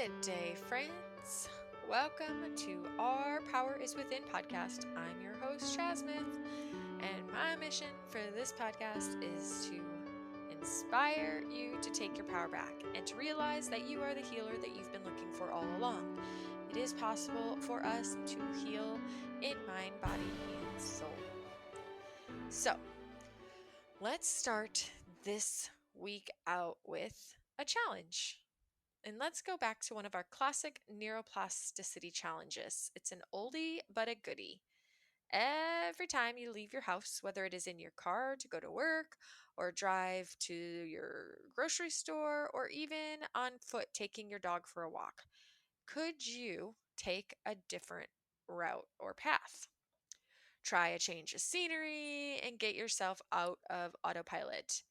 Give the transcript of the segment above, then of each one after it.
Good day, friends. Welcome to Our Power is Within podcast. I'm your host, Chaz Smith, and my mission for this podcast is to inspire you to take your power back and to realize that you are the healer that you've been looking for all along. It is possible for us to heal in mind, body, and soul. So, let's start this week out with a challenge. And let's go back to one of our classic neuroplasticity challenges. It's an oldie but a goodie. Every time you leave your house, whether it is in your car to go to work or drive to your grocery store or even on foot taking your dog for a walk, could you take a different route or path? Try a change of scenery and get yourself out of autopilot.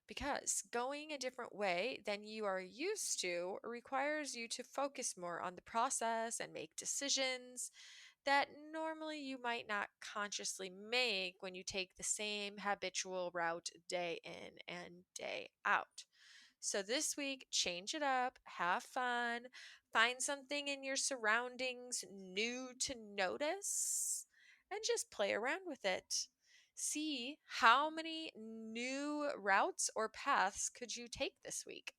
Because going a different way than you are used to requires you to focus more on the process and make decisions that normally you might not consciously make when you take the same habitual route day in and day out. So this week, change it up, have fun, find something in your surroundings new to notice, and just play around with it. See how many new routes or paths could you take this week.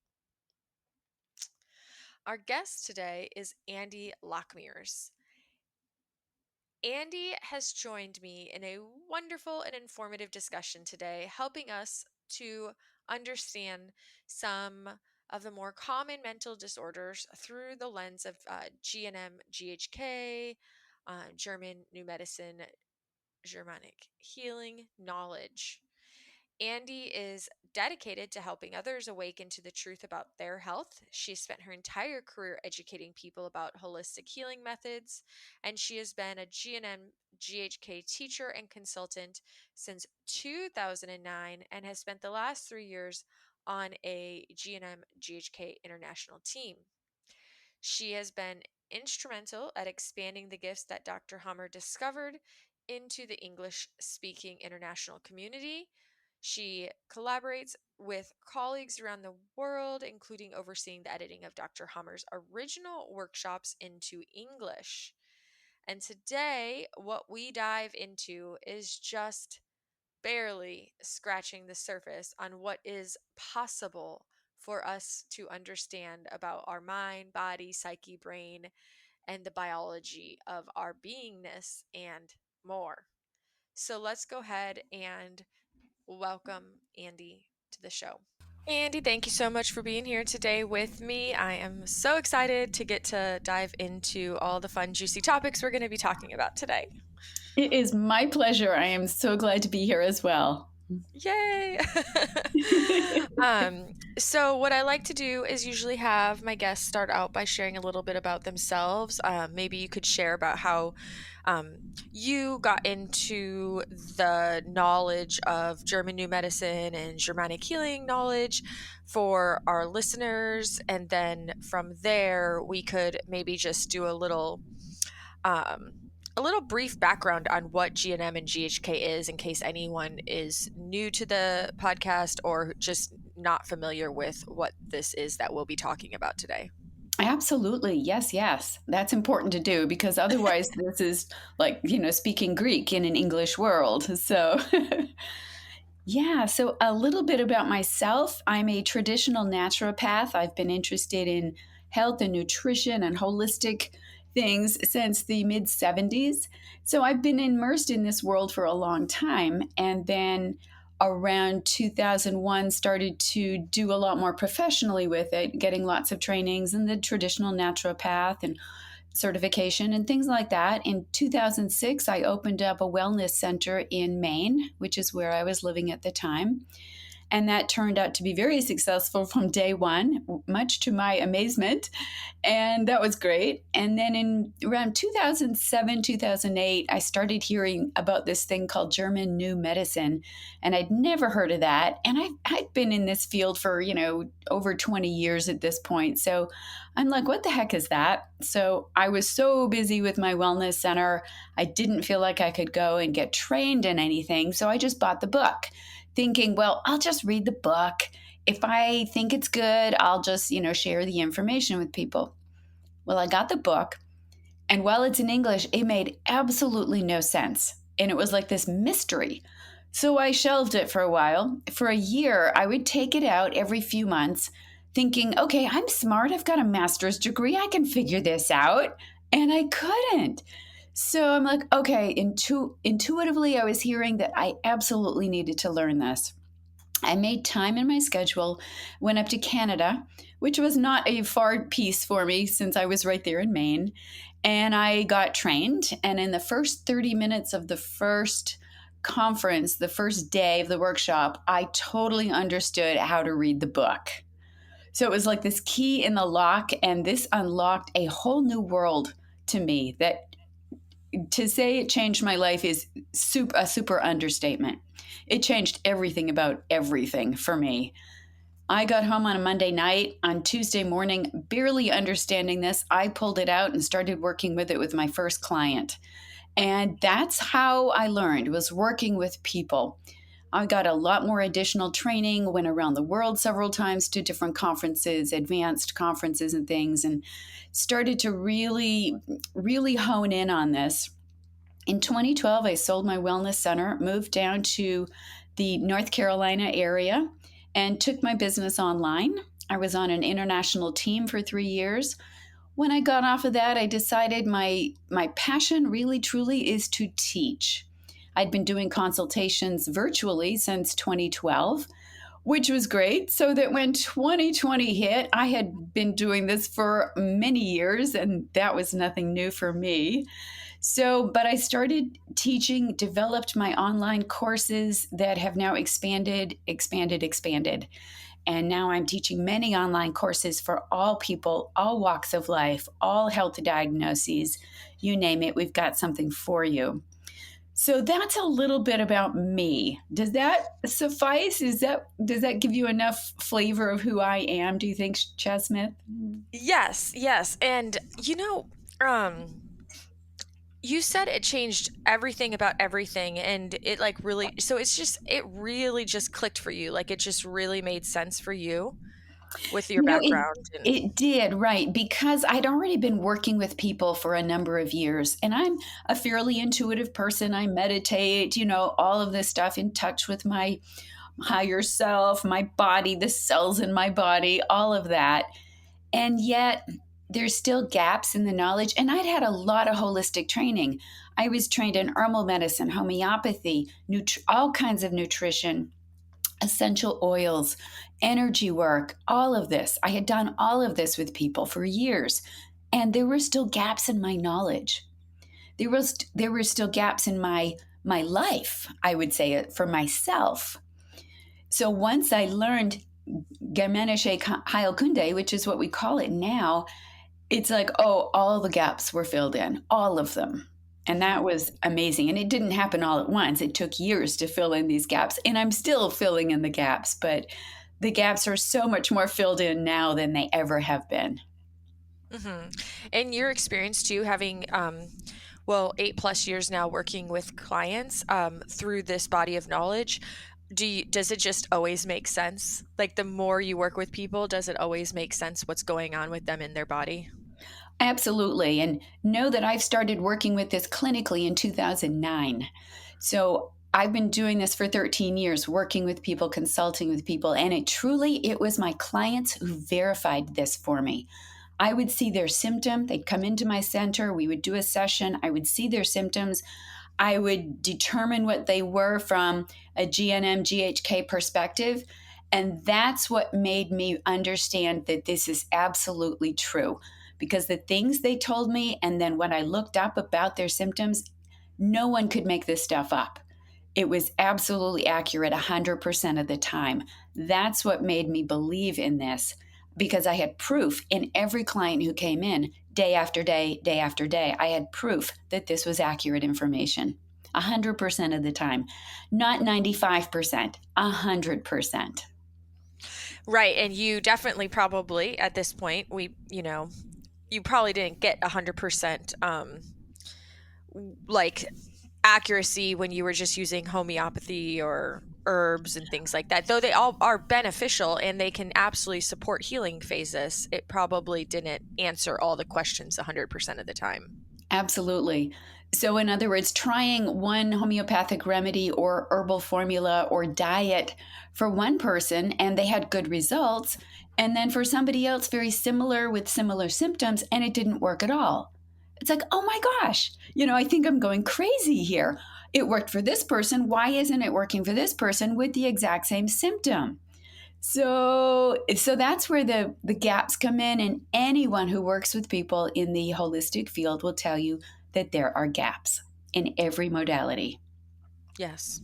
Our guest today is Andi Lockemears. Andi has joined me in a wonderful and informative discussion today, helping us to understand some of the more common mental disorders through the lens of GNM, GHK, German New Medicine, Germanic healing knowledge. Andi is dedicated to helping others awaken to the truth about their health. She spent her entire career educating people about holistic healing methods, and she has been a GNM GHK teacher and consultant since 2009 and has spent the last 3 years on a GNM GHK international team. She has been instrumental at expanding the gifts that Dr. Hammer discovered into the English-speaking international community. She collaborates with colleagues around the world, including overseeing the editing of Dr. Hammer's original workshops into English. And today, what we dive into is just barely scratching the surface on what is possible for us to understand about our mind, body, psyche, brain, and the biology of our beingness and more. So let's go ahead and welcome Andi to the show. Andi, thank you so much for being here today with me. I am so excited to get to dive into all the fun, juicy topics we're going to be talking about today. It is my pleasure. I am so glad to be here as well. Yay! So what I like to do is usually have my guests start out by sharing a little bit about themselves. Maybe you could share about how you got into the knowledge of German New Medicine and Germanic healing knowledge for our listeners. And then from there, we could maybe just do a little brief background on what GNM and GHK is in case anyone is new to the podcast or just not familiar with what this is that we'll be talking about today. Absolutely. Yes. That's important to do because otherwise this is like, speaking Greek in an English world. So yeah, so a little bit about myself. I'm a traditional naturopath. I've been interested in health and nutrition and holistic things since the mid 70s. So I've been immersed in this world for a long time. And then around 2001, started to do a lot more professionally with it, getting lots of trainings in the traditional naturopath and certification and things like that. In 2006, I opened up a wellness center in Maine, which is where I was living at the time. And that turned out to be very successful from day one, much to my amazement. And that was great. And then in around 2007, 2008, I started hearing about this thing called German New Medicine. And I'd never heard of that. And I'd been in this field for, over 20 years at this point. So I'm like, what the heck is that? So I was so busy with my wellness center. I didn't feel like I could go and get trained in anything. So I just bought the book, thinking, well, I'll just read the book. If I think it's good, I'll just, share the information with people. Well, I got the book, and while it's in English, it made absolutely no sense. And it was like this mystery. So I shelved it for a while. For a year, I would take it out every few months, thinking, okay, I'm smart. I've got a master's degree. I can figure this out. And I couldn't. So I'm like, okay, intuitively, I was hearing that I absolutely needed to learn this. I made time in my schedule, went up to Canada, which was not a far piece for me since I was right there in Maine. And I got trained. And in the first 30 minutes of the first conference, the first day of the workshop, I totally understood how to read the book. So it was like this key in the lock, and this unlocked a whole new world to me that to say it changed my life is a super understatement. It changed everything about everything for me. I got home on a Monday night. On Tuesday morning, barely understanding this, I pulled it out and started working with it with my first client. And that's how I learned, was working with people. I got a lot more additional training, went around the world several times to different conferences, advanced conferences and things, and started to really hone in on this. In 2012, I sold my wellness center, moved down to the North Carolina area, and took my business online. I was on an international team for 3 years. When I got off of that, I decided my passion really truly is to teach. I'd been doing consultations virtually since 2012, which was great. So that when 2020 hit, I had been doing this for many years, and that was nothing new for me. So, but I started teaching, developed my online courses that have now expanded. And now I'm teaching many online courses for all people, all walks of life, all health diagnoses, you name it, we've got something for you. So that's a little bit about me. Does that suffice? Does that give you enough flavor of who I am, do you think, Chad Smith? Yes, yes. And you said it changed everything about everything, and it like really, so it really just clicked for you. Like it just really made sense for you with your You know, it background and it did, right, because I'd already been working with people for a number of years, and I'm a fairly intuitive person. I meditate, all of this stuff, in touch with my higher self, my body, the cells in my body, all of that. And yet there's still gaps in the knowledge. And I'd had a lot of holistic training. I was trained in herbal medicine, homeopathy, all kinds of nutrition, essential oils, energy work, all of this. I had done all of this with people for years, and there were still gaps in my knowledge. There were still gaps in my life, I would say, for myself. So once I learned germanic heilkunde, which is what we call it now, it's like, oh, all the gaps were filled in, all of them. And that was amazing. And it didn't happen all at once. It took years to fill in these gaps. And I'm still filling in the gaps, but the gaps are so much more filled in now than they ever have been. and your experience too, having well, 8+ years now working with clients through this body of knowledge. Does it just always make sense? Like the more you work with people, does it always make sense what's going on with them in their body? Absolutely. And know that I've started working with this clinically in 2009. So I've been doing this for 13 years, working with people, consulting with people. And it was my clients who verified this for me. I would see their symptom. They'd come into my center. We would do a session. I would see their symptoms. I would determine what they were from a GNM, GHK perspective. And that's what made me understand that this is absolutely true. Because the things they told me, and then when I looked up about their symptoms, no one could make this stuff up. It was absolutely accurate 100% of the time. That's what made me believe in this, because I had proof in every client who came in day after day, day after day. I had proof that this was accurate information 100% of the time, not 95%, 100%. Right. And you definitely probably at this point, you probably didn't get 100% like accuracy when you were just using homeopathy or herbs and things like that. Though they all are beneficial and they can absolutely support healing phases, it probably didn't answer all the questions 100% of the time. Absolutely. So, in other words, trying one homeopathic remedy or herbal formula or diet for one person and they had good results, and then for somebody else, very similar with similar symptoms, and it didn't work at all. It's like, oh my gosh, I think I'm going crazy here. It worked for this person. Why isn't it working for this person with the exact same symptom? So that's where the gaps come in, and anyone who works with people in the holistic field will tell you that there are gaps in every modality. Yes.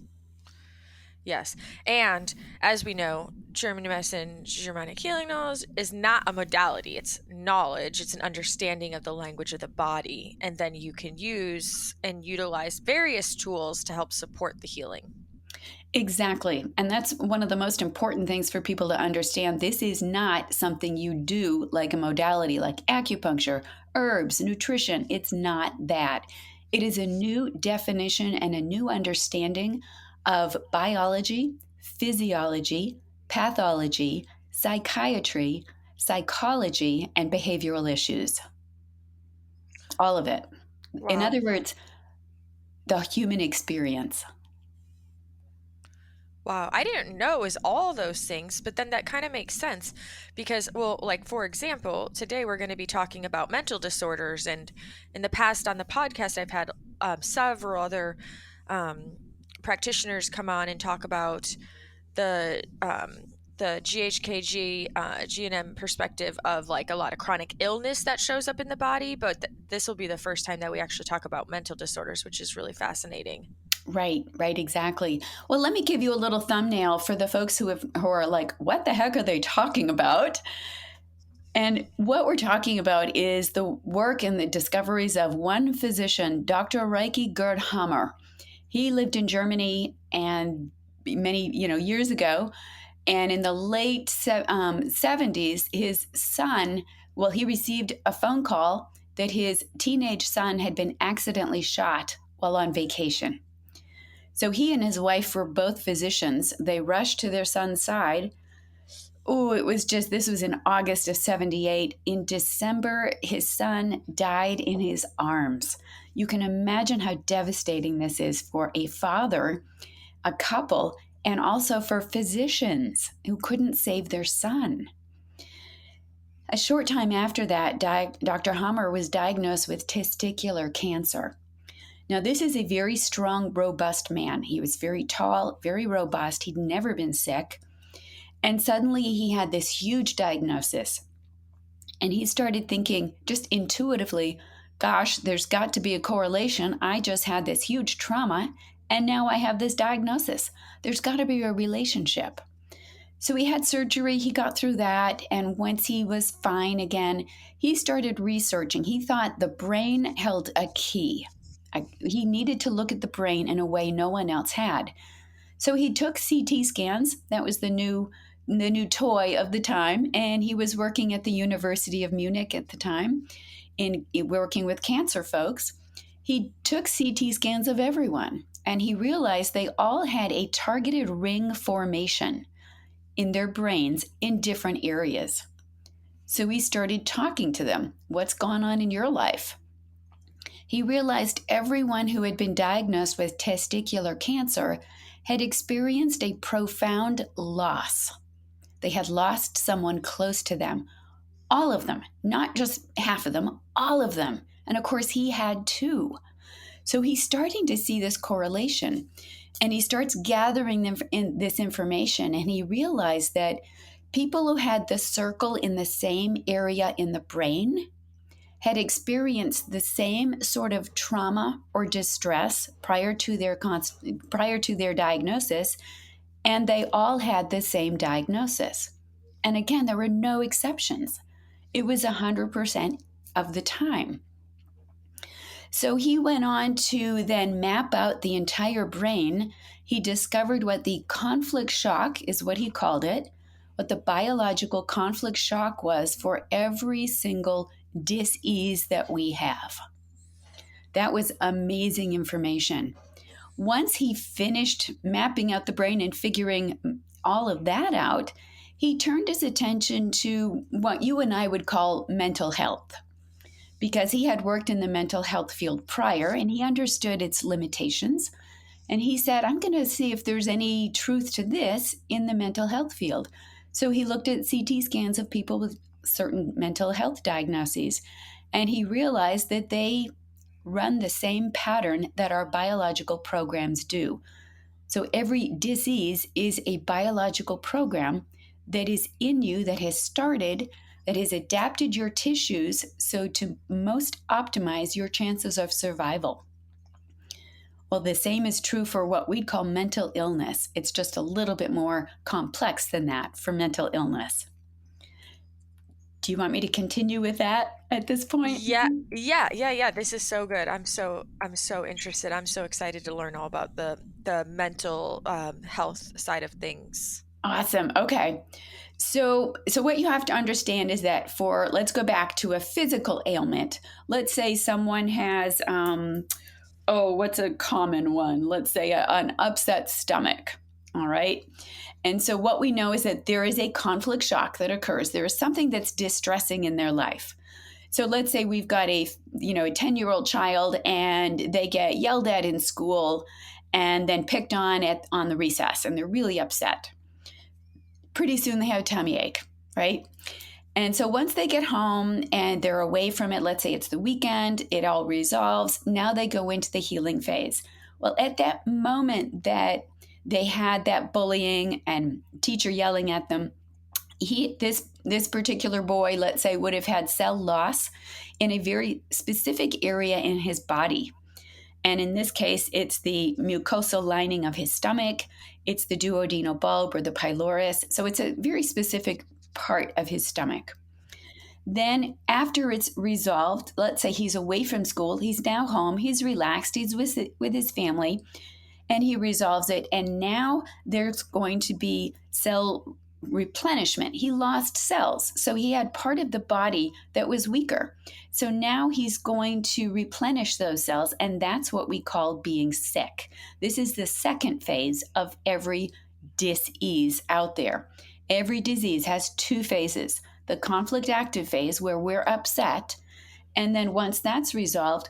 Yes. And as we know, German medicine, Germanic healing knowledge is not a modality. It's knowledge. It's an understanding of the language of the body. And then you can use and utilize various tools to help support the healing. Exactly. And that's one of the most important things for people to understand. This is not something you do like a modality like acupuncture, herbs, nutrition. It's not that. It is a new definition and a new understanding of biology, physiology, pathology, psychiatry, psychology, and behavioral issues. All of it. In Wow. other words, the human experience. Wow, I didn't know it was all those things, but then that kind of makes sense because, well, like for example, today we're going to be talking about mental disorders, and in the past on the podcast, I've had several other um, practitioners come on and talk about the GHKG GNM perspective of like a lot of chronic illness that shows up in the body, but this will be the first time that we actually talk about mental disorders, which is really fascinating. Right, exactly. Well, let me give you a little thumbnail for the folks who are like, what the heck are they talking about? And what we're talking about is the work and the discoveries of one physician, Dr. Reiki Gerd Hammer. He lived in Germany and many, years ago. And in the late 70s, his son, well, he received a phone call that his teenage son had been accidentally shot while on vacation. So he and his wife were both physicians. They rushed to their son's side. Oh, this was in August of 78. In December, his son died in his arms. You can imagine how devastating this is for a father, a couple, and also for physicians who couldn't save their son. A short time after that, Dr. Hammer was diagnosed with testicular cancer. Now, this is a very strong, robust man. He was very tall, very robust. He'd never been sick. And suddenly he had this huge diagnosis. And he started thinking just intuitively, gosh, there's got to be a correlation. I just had this huge trauma, and now I have this diagnosis. There's got to be a relationship. So he had surgery, he got through that, and once he was fine again, he started researching. He thought the brain held a key. He needed to look at the brain in a way no one else had. So he took CT scans. That was the new toy of the time, and he was working at the University of Munich at the time in working with cancer folks. He took CT scans of everyone, and he realized they all had a targeted ring formation in their brains in different areas. So he started talking to them. What's gone on in your life? He realized everyone who had been diagnosed with testicular cancer had experienced a profound loss. They had lost someone close to them. All of them, not just half of them, all of them. And of course, he had too. So he's starting to see this correlation, and he starts gathering this information, and he realized that people who had the circle in the same area in the brain had experienced the same sort of trauma or distress prior to their diagnosis, and they all had the same diagnosis. And again, there were no exceptions. It was 100% of the time. So he went on to then map out the entire brain. He discovered what the conflict shock is, what he called it, what the biological conflict shock was for every single dis-ease that we have. That was amazing information. Once he finished mapping out the brain and figuring all of that out, he turned his attention to what you and I would call mental health, because he had worked in the mental health field prior and he understood its limitations. And he said, I'm going to see if there's any truth to this in the mental health field. So he looked at CT scans of people with certain mental health diagnoses, and he realized that they run the same pattern that our biological programs do. So every disease is a biological program that is in you, that has started, that has adapted your tissues so to most optimize your chances of survival. Well, the same is true for what we'd call mental illness. It's just a little bit more complex than that for mental illness. Do you want me to continue with that at this point? Yeah, yeah. This is so good. I'm so interested. I'm so excited to learn all about the mental health side of things. Awesome. Okay. So what you have to understand is that for, let's go back to a physical ailment. Let's say someone has, what's a common one? Let's say an upset stomach. All right. And so what we know is that there is a conflict shock that occurs. There is something that's distressing in their life. So let's say we've got a 10-year-old child and they get yelled at in school and then picked on the recess, and they're really upset. Pretty soon they have a tummy ache, right? And so once they get home and they're away from it, let's say it's the weekend, it all resolves. Now they go into the healing phase. Well, at that moment that they had that bullying and teacher yelling at them, this particular boy, let's say, would have had cell loss in a very specific area in his body. And in this case, it's the mucosal lining of his stomach, it's the duodenal bulb or the pylorus. So it's a very specific part of his stomach. Then after it's resolved, let's say he's away from school, he's now home, he's relaxed, he's with his family, and he resolves it. And now there's going to be cell replenishment. He lost cells. So he had part of the body that was weaker. So now he's going to replenish those cells. And that's what we call being sick. This is the second phase of every dis-ease out there. Every disease has two phases: the conflict active phase, where we're upset. And then once that's resolved,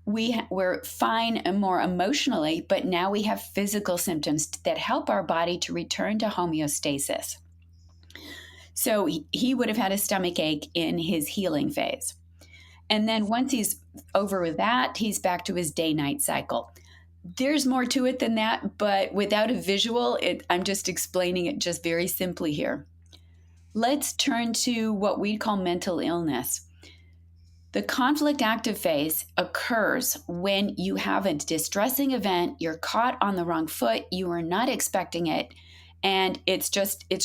we're fine and more emotionally, but now we have physical symptoms that help our body to return to homeostasis. So he would have had a stomach ache in his healing phase. And then once he's over with that, he's back to his day-night cycle. There's more to it than that, but without a visual, I'm just explaining it just very simply here. Let's turn to what we call mental illness. The conflict active phase occurs when you have a distressing event, you're caught on the wrong foot, you are not expecting it, and it's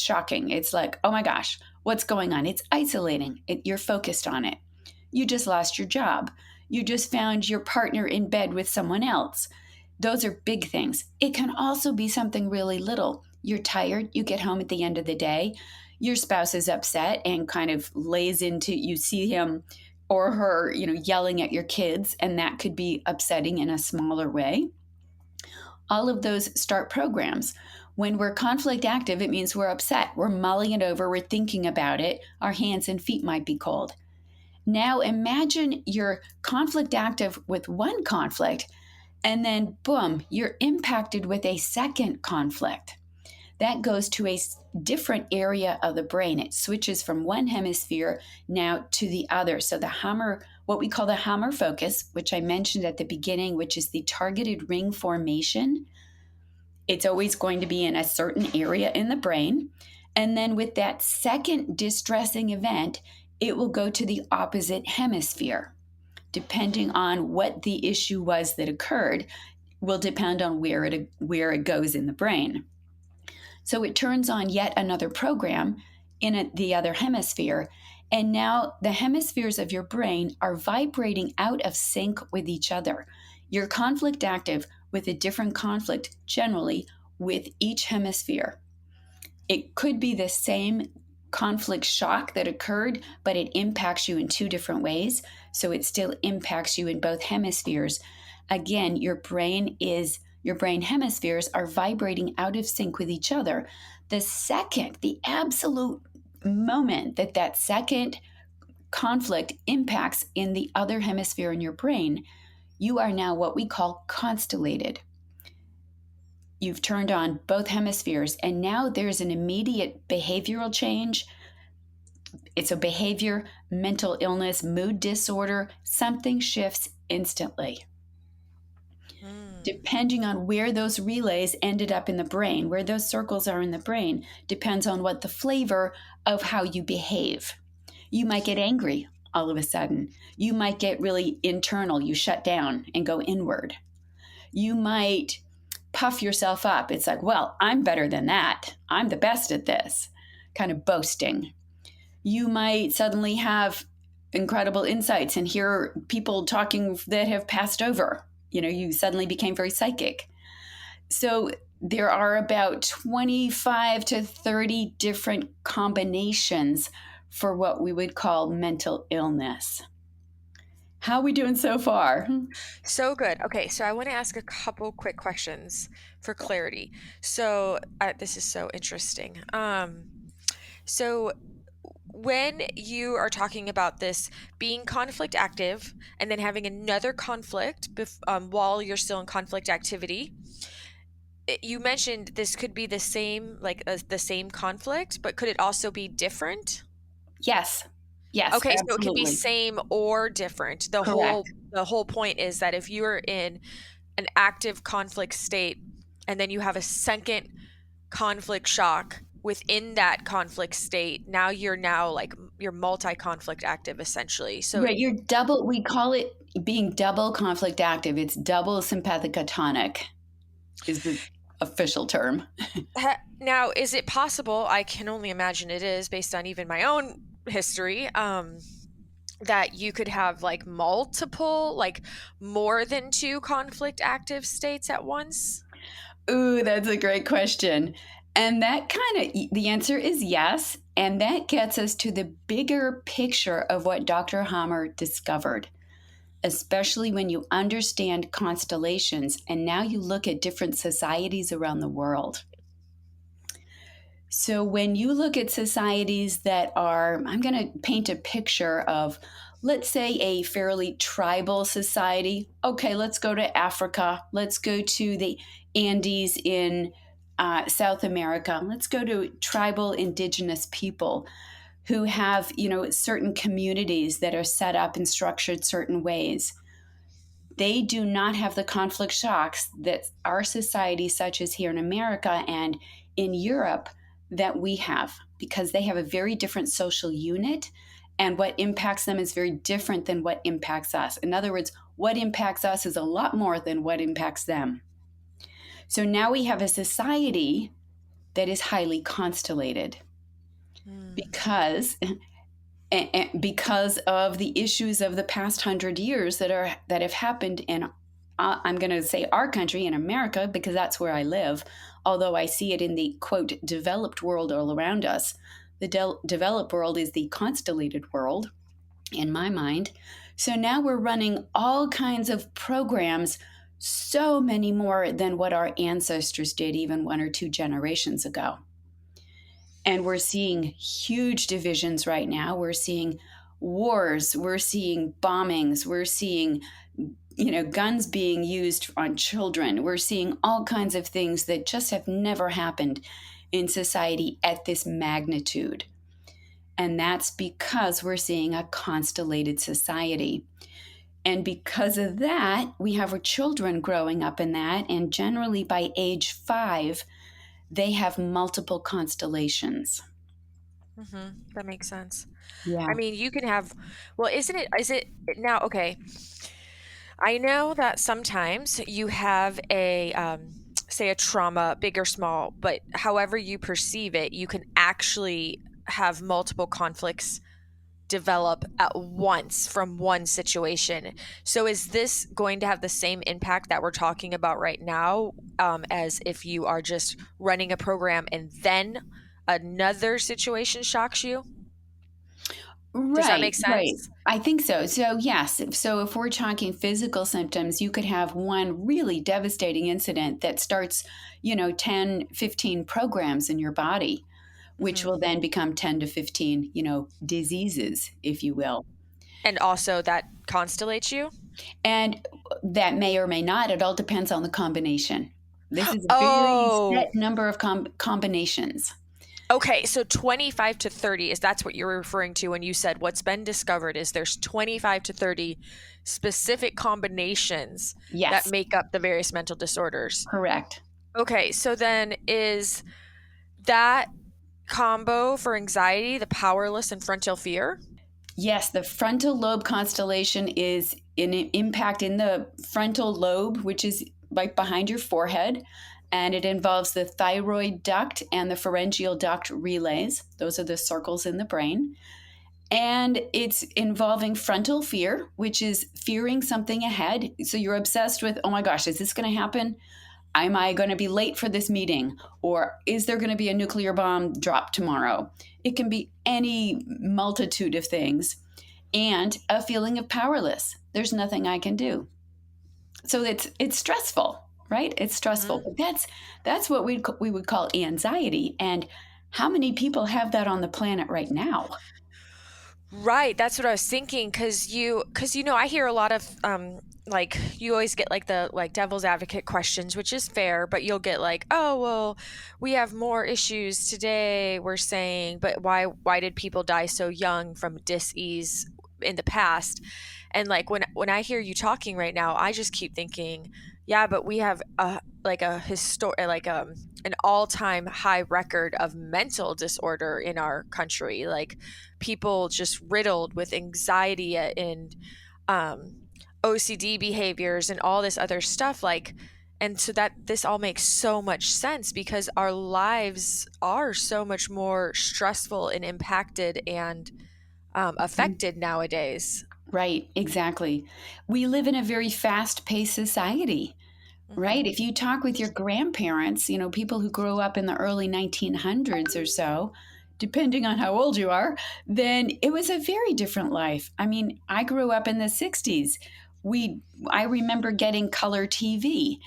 shocking. It's like, oh my gosh, what's going on? It's isolating. You're focused on it. You just lost your job. You just found your partner in bed with someone else. Those are big things. It can also be something really little. You're tired, you get home at the end of the day, your spouse is upset and kind of lays into, you see him or her, yelling at your kids, and that could be upsetting in a smaller way. All of those start programs. When we're conflict active, it means we're upset. We're mulling it over. We're thinking about it. Our hands and feet might be cold. Now imagine you're conflict active with one conflict, and then boom, you're impacted with a second conflict. That goes to a different area of the brain. It switches from one hemisphere now to the other. So what we call the hammer focus, which I mentioned at the beginning, which is the targeted ring formation, it's always going to be in a certain area in the brain. And then with that second distressing event, it will go to the opposite hemisphere. Depending on what the issue was that occurred, will depend on where it goes in the brain. So it turns on yet another program in the other hemisphere. And now the hemispheres of your brain are vibrating out of sync with each other. You're conflict active with a different conflict generally with each hemisphere. It could be the same conflict shock that occurred, but it impacts you in two different ways. So it still impacts you in both hemispheres. Again, your brain is your brain hemispheres are vibrating out of sync with each other. The absolute moment that that second conflict impacts in the other hemisphere in your brain, you are now what we call constellated. You've turned on both hemispheres, and now there's an immediate behavioral change. It's a behavior, mental illness, mood disorder. Something shifts instantly, Mm. depending on where those relays ended up in the brain, where those circles are in the brain, depends on what the flavor of how you behave. You might get angry all of a sudden. You might get really internal. You shut down and go inward. You might puff yourself up. It's like, well, I'm better than that. I'm the best at this, kind of boasting. You might suddenly have incredible insights and hear people talking that have passed over. You suddenly became very psychic. So there are about 25 to 30 different combinations for what we would call mental illness. How are we doing so far? So good. Okay, so I want to ask a couple quick questions for clarity. So this is so interesting. So when you are talking about this being conflict active and then having another conflict while you're still in conflict activity, you mentioned this could be the same, like the same conflict, but could it also be different? Yes. Yes, Okay, so it could be absolutely. same or different. The whole Correct. the whole point is that if you're in an active conflict state and then you have a second conflict shock within that conflict state, now you're multi-conflict active essentially. So Right. We call it being double conflict active. It's double sympathetic atonic, is the official term. now is it possible, I can only imagine it is based on even my own history, that you could have like multiple, like more than two conflict active states at once? Ooh, that's a great question. And the answer is yes. And that gets us to the bigger picture of what Dr. Hammer discovered, especially when you understand constellations and now you look at different societies around the world. So, when you look at societies that are, I'm going to paint a picture of, let's say, a fairly tribal society. Okay, let's go to Africa. Let's go to the Andes in South America. Let's go to tribal indigenous people who have, certain communities that are set up and structured certain ways. They do not have the conflict shocks that our society, such as here in America and in Europe, that we have, because they have a very different social unit, and what impacts them is very different than what impacts us. In other words, what impacts us is a lot more than what impacts them. So now we have a society that is highly constellated Hmm. because of the issues of the past 100 years that have happened in, I'm going to say our country in America because that's where I live, although I see it in the quote developed world all around us. The developed world is the constellated world in my mind. So now we're running all kinds of programs, so many more than what our ancestors did even one or two generations ago. And we're seeing huge divisions right now. We're seeing wars, we're seeing bombings, we're seeing guns being used on children. We're seeing all kinds of things that just have never happened in society at this magnitude. And that's because we're seeing a constellated society. And because of that, we have our children growing up in that. And generally by age 5, they have multiple constellations. That makes sense. I Yeah. mean, you can have, well, is it now, okay. I know that sometimes you have say a trauma, big or small, but however you perceive it, you can actually have multiple conflicts develop at once from one situation. So, is this going to have the same impact that we're talking about right now, as if you are just running a program and then another situation shocks you? Does that Right, make right. sense? I think so. So, yes. So, if we're talking physical symptoms, you could have one really devastating incident that starts, 10, 15 programs in your body, which Hmm. will then become 10 to 15, diseases, if you will. And also that constellates you? And that may or may not, it all depends on the combination. This is a very Oh, set number of combinations. okay. So 25 to 30 is that's what you're referring to when you said what's been discovered is there's 25 to 30 specific combinations that Yes, make up the various mental disorders. correct. Okay, so then is that combo for anxiety the powerless and frontal fear? Yes, the frontal lobe constellation is an impact in the frontal lobe, which is right behind your forehead. And it involves the thyroid duct and the pharyngeal duct relays. Those are the circles in the brain. And it's involving frontal fear, which is fearing something ahead. So you're obsessed with, oh my gosh, is this going to happen? Am I going to be late for this meeting? Or is there going to be a nuclear bomb dropped tomorrow? It can be any multitude of things, and a feeling of powerless. There's nothing I can do. So it's stressful, right? It's stressful. Mhm. But that's what we would call anxiety. And how many people have that on the planet right now? Right, that's what I was thinking cuz I hear a lot of like you always get like the like devil's advocate questions, which is fair, but you'll get like, "Oh, well, we have more issues today," we're saying, but why did people die so young from dis-ease in the past? And like when I hear you talking right now, I just keep thinking, yeah, but we have a an all-time high record of mental disorder in our country. Like people just riddled with anxiety and um OCD behaviors and all this other stuff like and so that this all makes so much sense because our lives are so much more stressful and impacted and affected nowadays. Right, exactly. We live in a very fast paced society. Right. Hmm. If you talk with your grandparents, people who grew up in the early 1900s or so, depending on how old you are, then it was a very different life. I mean, I grew up in the 60s. We I remember getting color TV.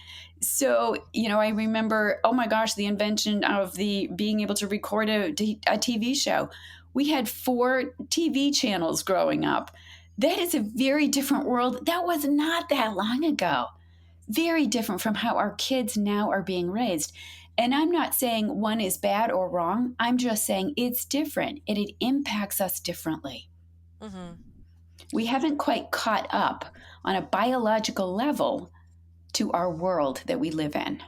So, I remember, oh my gosh, the invention of the being able to record a TV show. We had 4 TV channels growing up. That is a very different world. That was not that long ago, very different from how our kids now are being raised. And I'm not saying one is bad or wrong. I'm just saying it's different and it impacts us differently. Hmm. We haven't quite caught up on a biological level to our world that we live in.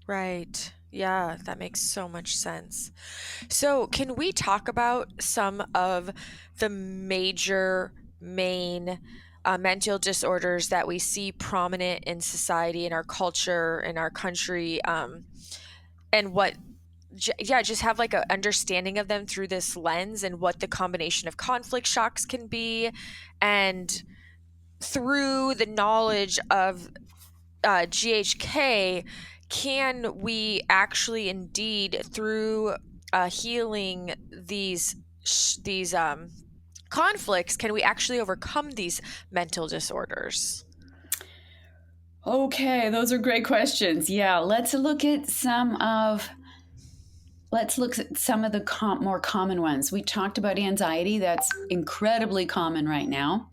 Right. Yeah, that makes so much sense. So, can we talk about some of the major main mental disorders that we see prominent in society, in our culture, in our country, and yeah, just have like a understanding of them through this lens and what the combination of conflict shocks can be, and through the knowledge of GHK, can we actually indeed through healing these conflicts, can we actually overcome these mental disorders? Okay, those are great questions. Yeah, let's look at some of the more common ones. We talked about anxiety, that's incredibly common right now.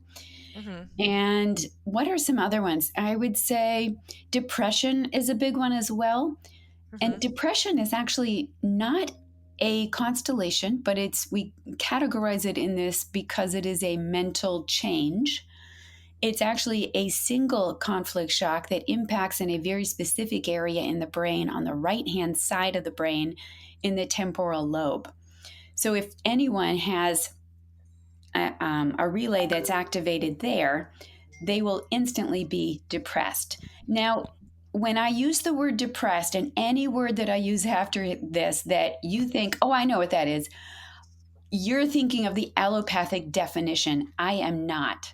Hmm. And what are some other ones? I would say depression is a big one as well. And Hmm. depression is actually not a constellation, but we categorize it in this because it is a mental change. It's actually a single conflict shock that impacts in a very specific area in the brain on the right hand side of the brain in the temporal lobe. So if anyone has a relay that's activated there, they will instantly be depressed. Now, when I use the word depressed, and any word that I use after this that you think, oh, I know what that is, you're thinking of the allopathic definition. I am not.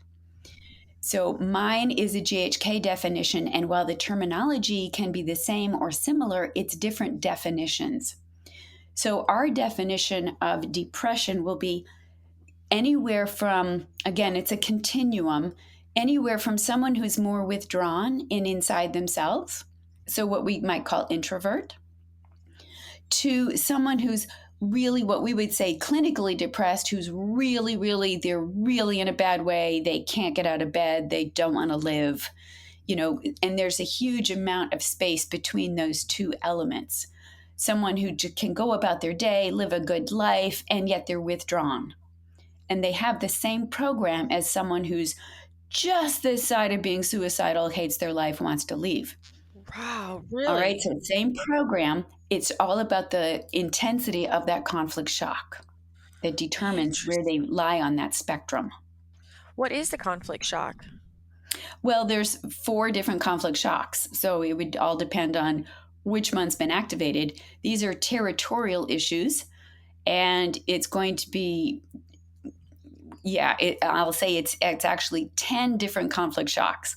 So mine is a GHK definition, and while the terminology can be the same or similar, it's different definitions. So our definition of depression will be anywhere from, again, it's a continuum, anywhere from someone who's more withdrawn and inside themselves, so what we might call introvert, to someone who's really what we would say clinically depressed, who's they're really in a bad way. They can't get out of bed. They don't want to live, and there's a huge amount of space between those two elements. Someone who can go about their day, live a good life, and yet they're withdrawn. And they have the same program as someone who's just this side of being suicidal, hates their life, wants to leave. Wow, All right, really? so same program. It's all about the intensity of that conflict shock that determines where they Interesting. lie on that spectrum. What is the conflict shock? Well, there's 4 different conflict shocks, so it would all depend on which one's been activated. These are territorial issues, and it's going to be, I'll say it's actually 10 different conflict shocks.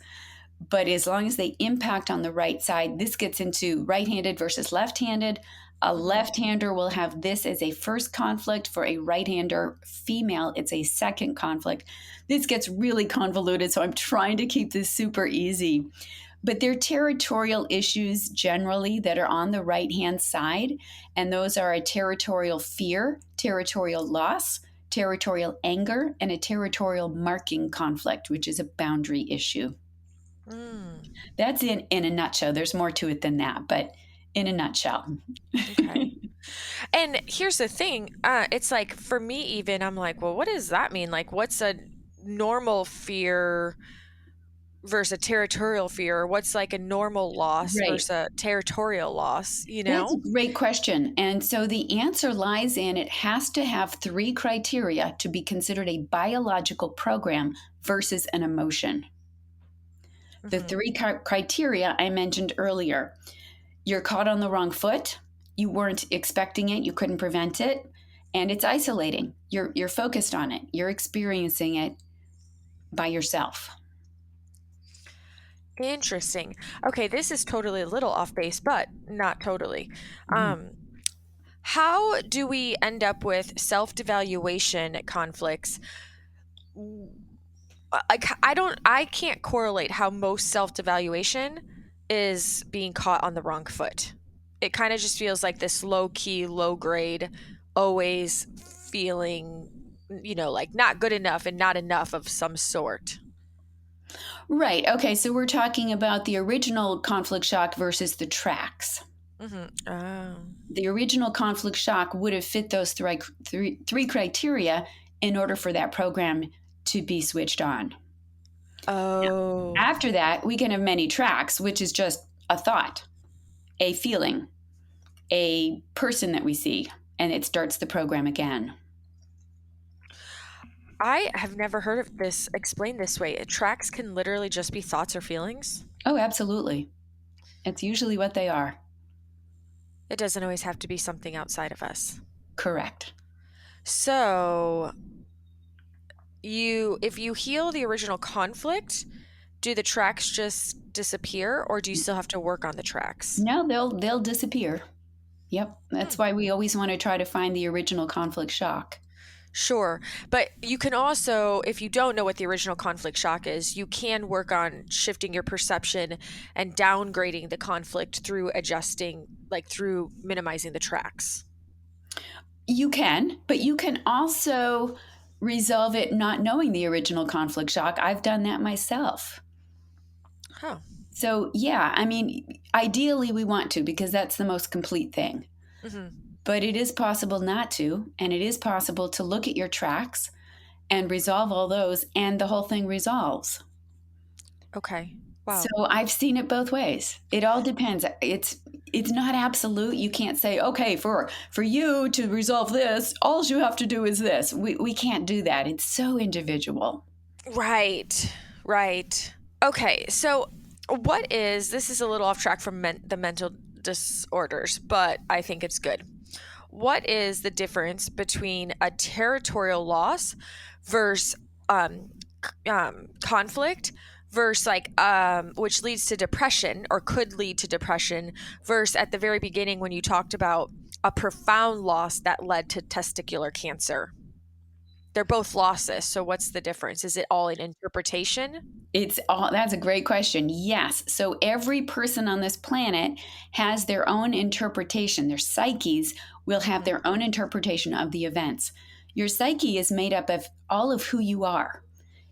But as long as they impact on the right side, this gets into right-handed versus left-handed. A Hmm. left-hander will have this as a first conflict. For a right-hander female, it's a second conflict. This gets really convoluted, so I'm trying to keep this super easy. But they're territorial issues generally that are on the right-hand side, and those are a territorial fear, territorial loss, territorial anger, and a territorial marking conflict, which is a boundary issue. Mm, That's in a nutshell. There's more to it than that, but in a nutshell. okay. And here's the thing. It's like for me, even I'm like, well, what does that mean? Like, what's a normal fear versus a territorial fear? What's like a normal loss Right. versus a territorial loss, That's a great question. And so the answer lies in it has to have 3 criteria to be considered a biological program versus an emotion. The Hmm. 3 criteria I mentioned earlier: you're caught on the wrong foot, you weren't expecting it, you couldn't prevent it, and it's isolating. You're focused on it, you're experiencing it by yourself. Interesting. Okay, this is totally a little off base, but not totally. Mhm. Um, how do we end up with self-devaluation conflicts? I can't correlate how most self-devaluation is being caught on the wrong foot. It kind of just feels like this low key, low grade, always feeling, like not good enough and not enough of some sort. Right. Okay. So we're talking about the original conflict shock versus the tracks. Hmm. Oh. The original conflict shock would have fit those three criteria in order for that program to be switched on. Oh. After that, we can have many tracks, which is just a thought, a feeling, a person that we see, and it starts the program again. I have never heard of this explained this way. Tracks can literally just be thoughts or feelings. Oh, absolutely. It's usually what they are. It doesn't always have to be something outside of us. Correct. So, if you heal the original conflict, do the tracks just disappear or do you still have to work on the tracks? No, they'll disappear. Yep. Hmm. That's why we always want to try to find the original conflict shock. Sure. But you can also, if you don't know what the original conflict shock is, you can work on shifting your perception and downgrading the conflict through adjusting, like through minimizing the tracks. You can, but you can also resolve it not knowing the original conflict shock. I've done that myself. Huh. So, yeah, I mean, ideally we want to because that's the most complete thing. Hmm. But it is possible not to, and it is possible to look at your tracks and resolve all those, and the whole thing resolves. Okay. So Wow. I've seen it both ways. It all depends. It's not absolute. You can't say, okay, for you to resolve this, all you have to do is this. We can't do that. It's so individual. Right. Right. Okay. So, this is a little off track from the mental disorders, but I think it's good. What is the difference between a territorial loss versus conflict versus which leads to depression or could lead to depression versus at the very beginning when you talked about a profound loss that led to testicular cancer? they're both losses. So what's the difference? Is it all an interpretation? That's a great question. Yes. So every person on this planet has their own interpretation. Their psyches will have Hmm. their own interpretation of the events. Your psyche is made up of all of who you are.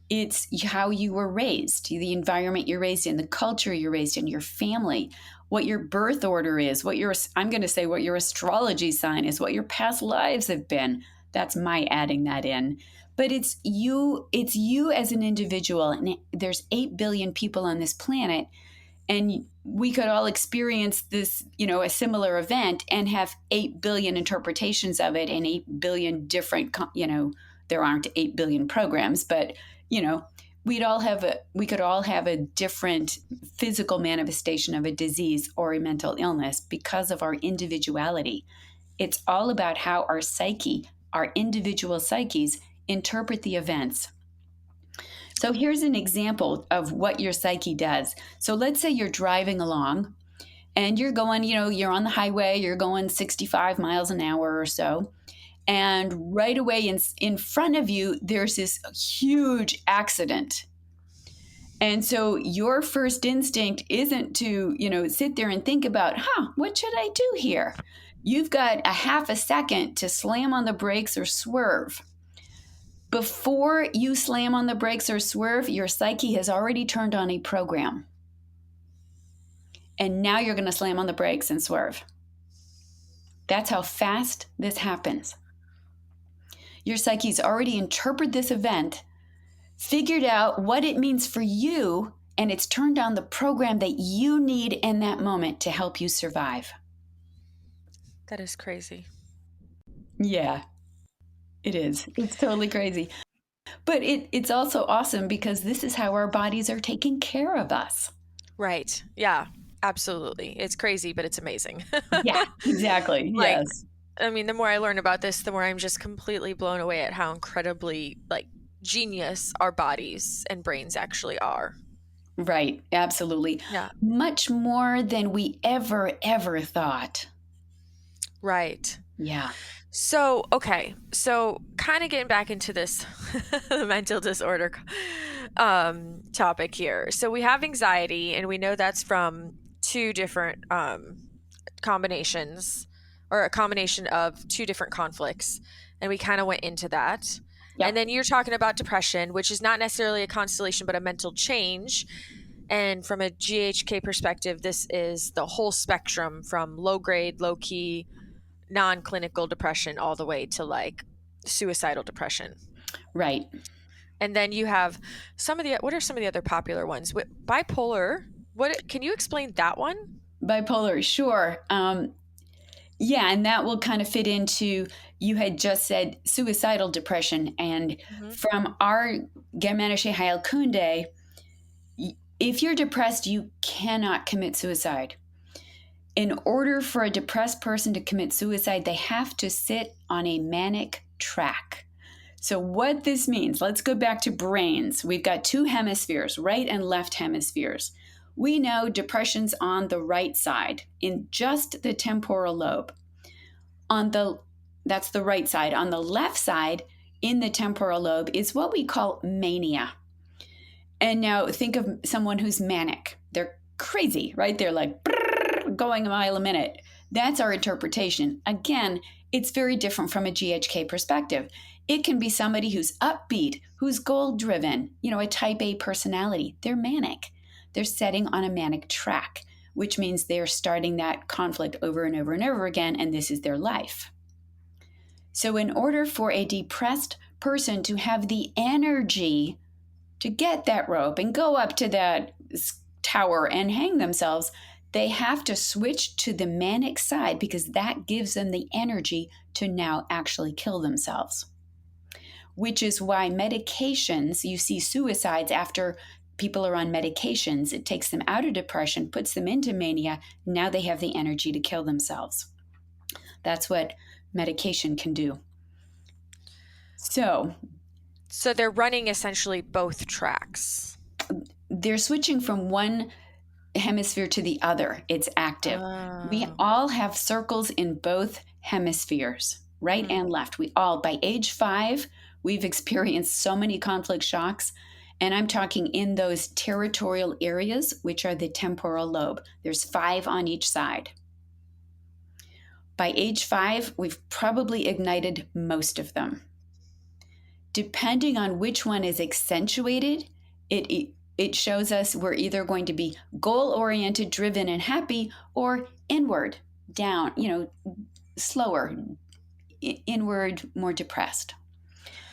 It's how you were raised, the environment you're raised in, the culture you're raised in, your family, what your birth order is, I'm going to say what your astrology sign is, what your past lives have been. That's my adding that in. But it's you as an individual. And there's 8 billion people on this planet, and we could all experience this, a similar event and have 8 billion interpretations of it and 8 billion different, there aren't 8 billion programs, but, you know, we could all have a different physical manifestation of a disease or a mental illness because of our individuality. It's all about how our psyche, our individual psyches, interpret the events. So here's an example of what your psyche does. So let's say you're driving along and you're going, you're on the highway, you're going 65 miles an hour or so. And right away in front of you, there's this huge accident. And so your first instinct isn't to, sit there and think about, what should I do here? You've got a half a second to slam on the brakes or swerve. Before you slam on the brakes or swerve, your psyche has already turned on a program. And now you're going to slam on the brakes and swerve. That's how fast this happens. Your psyche's already interpreted this event, figured out what it means for you, and it's turned on the program that you need in that moment to help you survive. That is crazy. Yeah, it is. It's totally crazy. But it's also awesome because this is how our bodies are taking care of us. Right. Yeah, absolutely. It's crazy, but it's amazing. Yeah, exactly. Like, Yes. I mean, the more I learn about this, the more I'm just completely blown away at how incredibly genius our bodies and brains actually are. Right. Absolutely. Yeah. Much more than we ever thought. Right. Yeah. So, okay. So, kind of getting back into this the mental disorder topic here. So, we have anxiety, and we know that's from two different combinations, or a combination of two different conflicts. And we kind of went into that. And Yep. then you're talking about depression, which is not necessarily a constellation, but a mental change. And from a GHK perspective, this is the whole spectrum from low grade, low key, non-clinical depression all the way to suicidal depression. Right. And then you have what are some of the other popular ones? Bipolar. What can you explain that one? Bipolar, sure. Yeah, and that will kind of fit into, you had just said suicidal depression. And Mm-hmm. from our germanische Heilkunde, if you're depressed, you cannot commit suicide. In order for a depressed person to commit suicide, they have to sit on a manic track. So, what this means, let's go back to brains. We've got two hemispheres, right and left hemispheres. We know depression's on the right side, in just the temporal lobe. That's the right side. On the left side, in the temporal lobe, is what we call mania. And now think of someone who's manic. They're crazy, right? They're like going a mile a minute. That's our interpretation. Again, it's very different from a GHK perspective. It can be somebody who's upbeat, who's goal driven, a type A personality. They're manic. They're setting on a manic track, which means they're starting that conflict over and over and over again, and this is their life. So, in order for a depressed person to have the energy to get that rope and go up to that tower and hang themselves, they have to switch to the manic side because that gives them the energy to now actually kill themselves. Which is why medications, you see suicides after people are on medications. It takes them out of depression, puts them into mania. Now they have the energy to kill themselves. That's what medication can do. So they're running essentially both tracks. They're switching from one hemisphere to the other. It's active. We all have circles in both hemispheres, right and left. We all, by age 5, we've experienced so many conflict shocks. And I'm talking in those territorial areas, which are the temporal lobe. There's 5 on each side. By age 5, we've probably ignited most of them. Depending on which one is accentuated, it shows us we're either going to be goal oriented, driven, and happy, or inward, down, slower, inward, more depressed.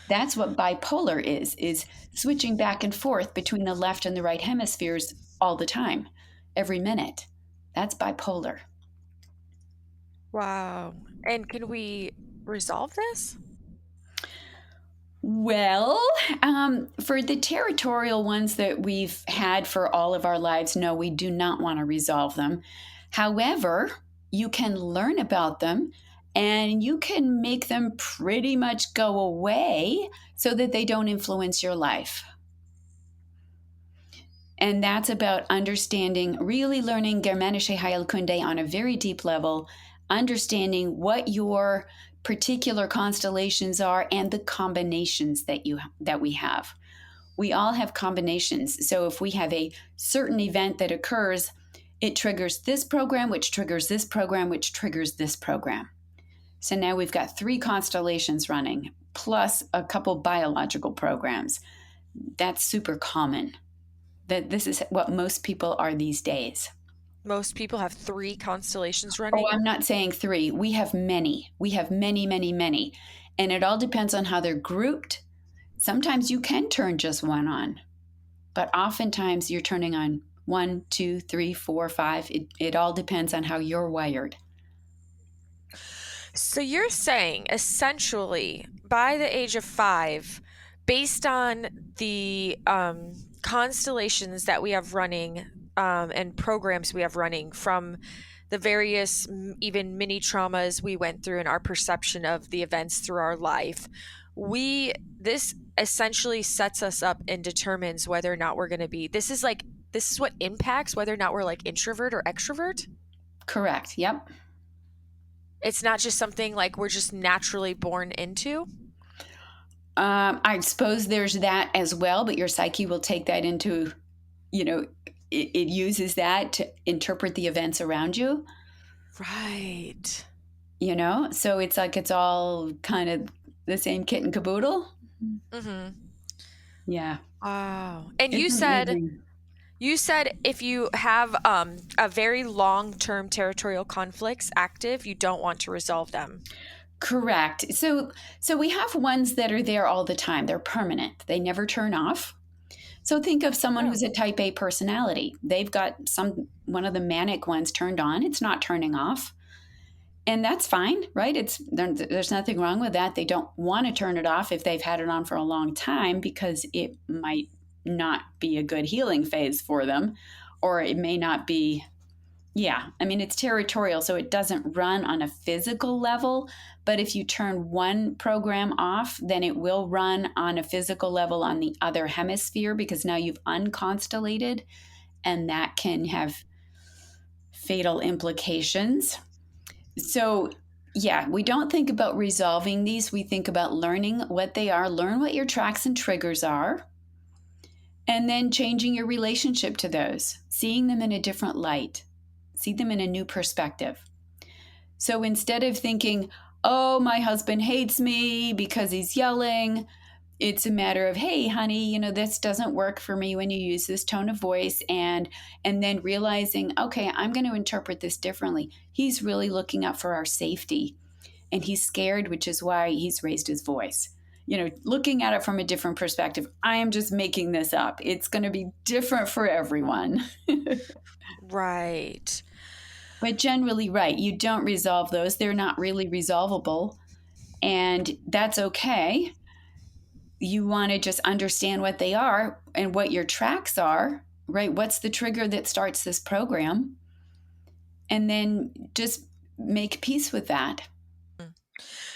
That's what bipolar is switching back and forth between the left and the right hemispheres all the time, every minute. That's bipolar. Wow. And can we resolve this? Well, for the territorial ones that we've had for all of our lives, no, we do not want to resolve them. However, you can learn about them and you can make them pretty much go away so that they don't influence your life. And that's about understanding, really learning germanische Heilkunde on a very deep level, understanding what your particular constellations are and the combinations that we have. We all have combinations. So if we have a certain event that occurs, it triggers this program, which triggers this program, which triggers this program. So now we've got 3 constellations running, plus a couple biological programs. That's super common. That this is what most people are these days. Most people have 3 constellations Oh, running. I'm not saying 3. We have many. We have many, many, many. And it all depends on how they're grouped. Sometimes you can turn just one on, but oftentimes you're turning on 1, 2, 3, 4, 5. It all depends on how you're wired. So you're saying essentially by the age of 5, based on the constellations that we have running and programs we have running from the various even mini traumas we went through and our perception of the events through our life, this essentially sets us up and determines whether or not we're going to be, this is what impacts whether or not we're like introvert or extrovert. Correct. Yep. It's not just something like we're just naturally born into. I suppose there's that as well, but your psyche will take that into, it uses that to interpret the events around you. Right. So it's like it's all kind of the same kit and caboodle. Mm-hmm. Yeah. Wow. And you It's said amazing. if you have a very long-term territorial conflicts active, you don't want to resolve them. Correct. So we have ones that are there all the time. They're permanent. They never turn off. So think of someone Oh. who's a type A personality. They've got one of the manic ones turned on. It's not turning off. And that's fine, right? There's nothing wrong with that. They don't want to turn it off if they've had it on for a long time because it might not be a good healing phase for them, or it may not be. Yeah, I mean, it's territorial, so it doesn't run on a physical level. But if you turn one program off, then it will run on a physical level on the other hemisphere because now you've unconstellated, and that can have fatal implications. So, yeah, we don't think about resolving these. We think about learning what they are, learn what your tracks and triggers are, and then changing your relationship to those, seeing them in a different light, see them in a new perspective. So instead of thinking, oh, my husband hates me because he's yelling, it's a matter of, hey, honey, this doesn't work for me when you use this tone of voice, and then realizing, okay, I'm going to interpret this differently. He's really looking out for our safety, and he's scared, which is why he's raised his voice. Looking at it from a different perspective. I am just making this up. It's going to be different for everyone. Right. But generally, right, you don't resolve those. They're not really resolvable, and that's okay. You want to just understand what they are and what your tracks are, right? What's the trigger that starts this program? And then just make peace with that.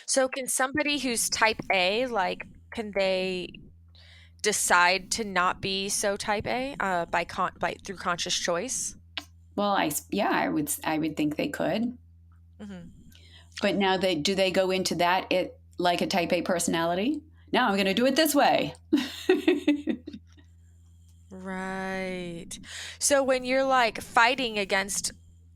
So can somebody who's type A, can they decide to not be so type A by through conscious choice? Well, I would think they could. Mm-hmm. But now do they go into that like a type A personality? Now I'm going to do it this way. Right. So when you're like fighting against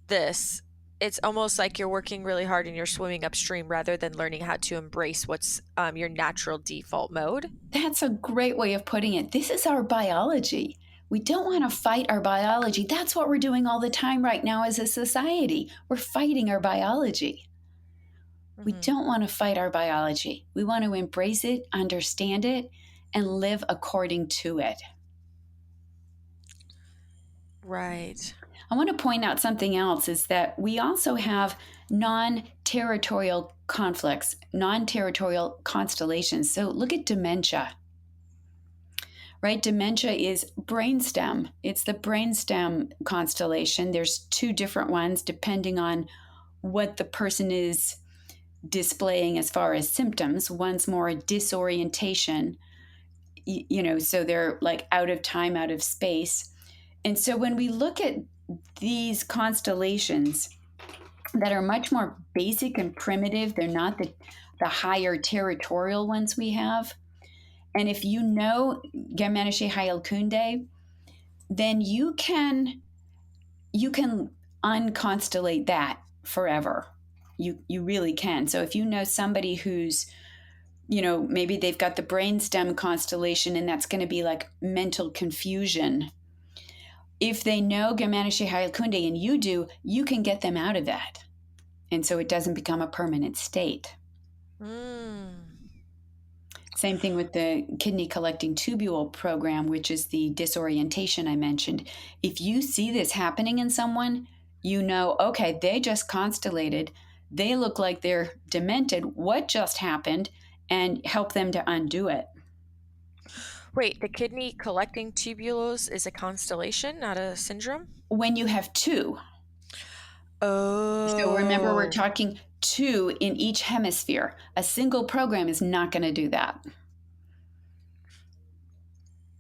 this, it's almost like you're working really hard and you're swimming upstream rather than learning how to embrace what's your natural default mode. That's a great way of putting it. This is our biology. We don't want to fight our biology. That's what we're doing all the time right now as a society. We're fighting our biology. We Mm-hmm. don't want to fight our biology. We want to embrace it, understand it, and live according to it. Right. I want to point out something else is that we also have non territorial conflicts, non territorial constellations. So look at dementia, right? Dementia is brainstem. It's the brainstem constellation. There's two different ones depending on what the person is displaying as far as symptoms. One's more disorientation, so they're like out of time, out of space. And so when we look at these constellations that are much more basic and primitive, they're not the higher territorial ones we have. And if you know Germanic, then you can unconstellate that forever. You really can. So if you know somebody who's, maybe they've got the brainstem constellation and that's going to be like mental confusion. If they know Germanic and you do, you can get them out of that. And so it doesn't become a permanent state. Mm. Same thing with the kidney collecting tubule program, which is the disorientation I mentioned. If you see this happening in someone, you know, okay, they just constellated. They look like they're demented. What just happened? And help them to undo it. Wait, the kidney collecting tubules is a constellation, not a syndrome? When you have two, so remember we're Oh, talking two in each hemisphere. A single program is not going to do that.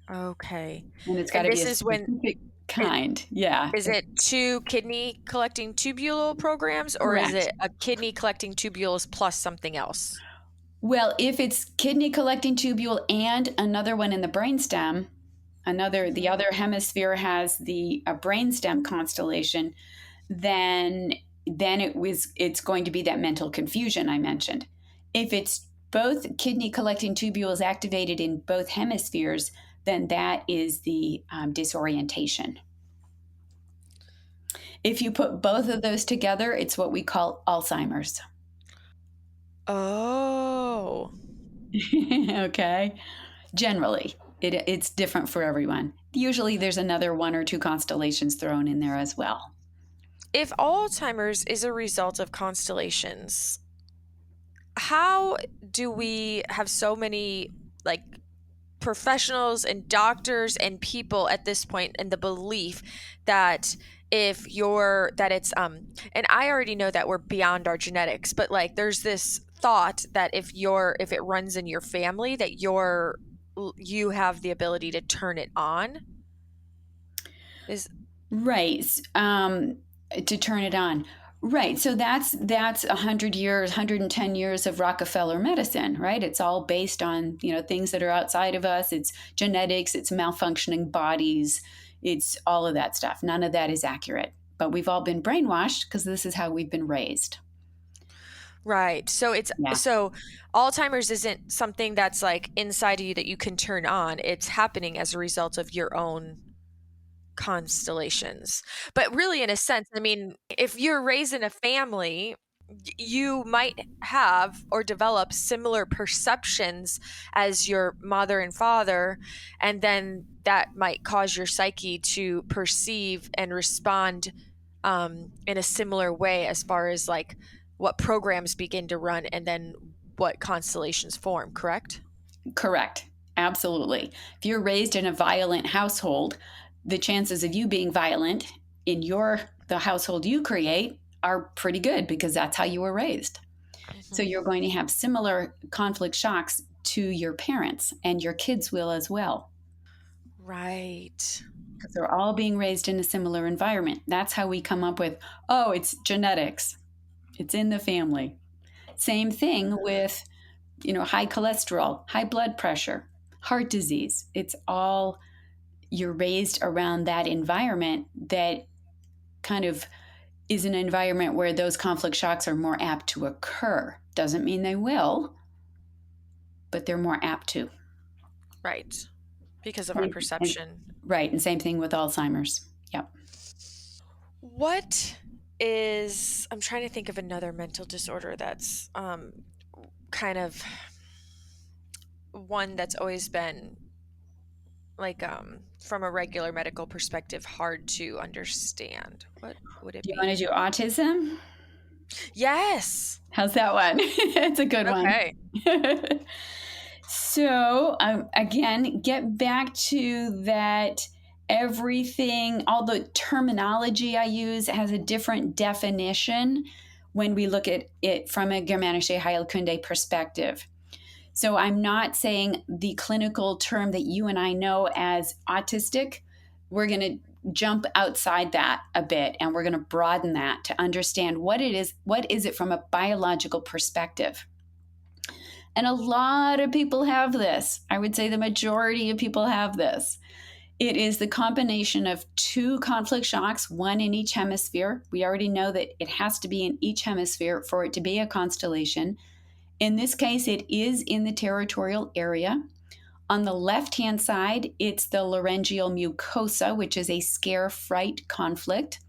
okay. And it's got And to be this a is when specific it, kind. Yeah. is it two kidney collecting tubule programs or is Correct. it a kidney collecting tubules plus something else? Well, if it's kidney collecting tubule and another one in the brainstem, the Hmm. other hemisphere has the a brainstem constellation, then it's going to be that mental confusion I mentioned. If it's both kidney collecting tubules activated in both hemispheres, then that is the disorientation. If you put both of those together, it's what we call Alzheimer's. Oh, Okay. Generally, it's different for everyone. Usually, there's another one or two constellations thrown in there as well. if Alzheimer's is a result of constellations, how do we have so many like professionals and doctors and people at this point in the belief that if you're that it's and I already know that we're beyond our genetics, but like there's this thought that if it runs in your family that you have the ability to turn it on is Right. To turn it on. Right. So that's 100 years, 110 years of Rockefeller medicine, right? It's all based on, things that are outside of us. It's genetics, it's malfunctioning bodies, it's all of that stuff. None of that is accurate. But we've all been brainwashed because this is how we've been raised. right. So it's Yeah. so Alzheimer's isn't something that's like inside of you that you can turn on. It's happening as a result of your own constellations. But really, in a sense, I mean, if you're raised in a family, you might have or develop similar perceptions as your mother and father, and then that might cause your psyche to perceive and respond in a similar way as far as like what programs begin to run and then what constellations form, correct? Correct. Absolutely. If you're raised in a violent household, the chances of you being violent in the household you create are pretty good because that's how you were raised. So Hmm. you're going to have similar conflict shocks to your parents, and your kids will as well Right. because they're all being raised in a similar environment. That's how we come up with, oh, it's genetics. It's in the family. Same thing with high cholesterol, high blood pressure, heart disease. It's all, you're raised around that environment that kind of is an environment where those conflict shocks are more apt to occur. Doesn't mean they will, but they're more apt to. Right. Because of our And, perception. right. And same thing with Alzheimer's. Yep. What is, I'm trying to think of another mental disorder that's kind of one that's always been like from a regular medical perspective hard to understand. What would it Do you want be? to do autism? Yes. How's that one? It's a good one. Okay. So, again, get back to that. Everything, all the terminology I use has a different definition when we look at it from a Germanic Heilkunde perspective. So, I'm not saying the clinical term that you and I know as autistic. We're going to jump outside that a bit and we're going to broaden that to understand what it is. What is it from a biological perspective? And a lot of people have this. I would say the majority of people have this. It is the combination of two conflict shocks, one in each hemisphere. We already know that it has to be in each hemisphere for it to be a constellation. In this case, it is in the territorial area. On the left hand side, it's the laryngeal mucosa, which is a scare fright conflict.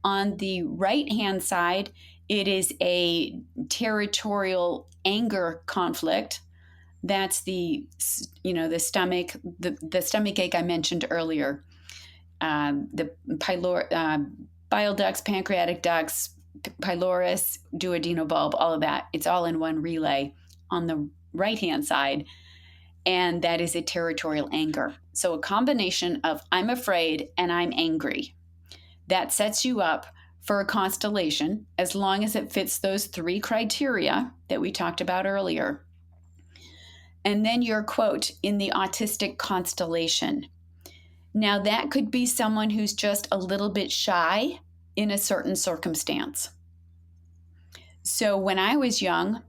On the right hand side, it is a territorial anger conflict. That's the stomach, the stomach ache I mentioned earlier. The bile ducts, pancreatic ducts, pylorus, duodenobulb, all of that. It's all in one relay on the right hand side. And that is a territorial anger. So a combination of I'm afraid and I'm angry. That sets you up for a constellation as long as it fits those three criteria that we talked about earlier. And then your quote in the autistic constellation. Now, that could be someone who's just a little bit shy in a certain circumstance. So when I was young,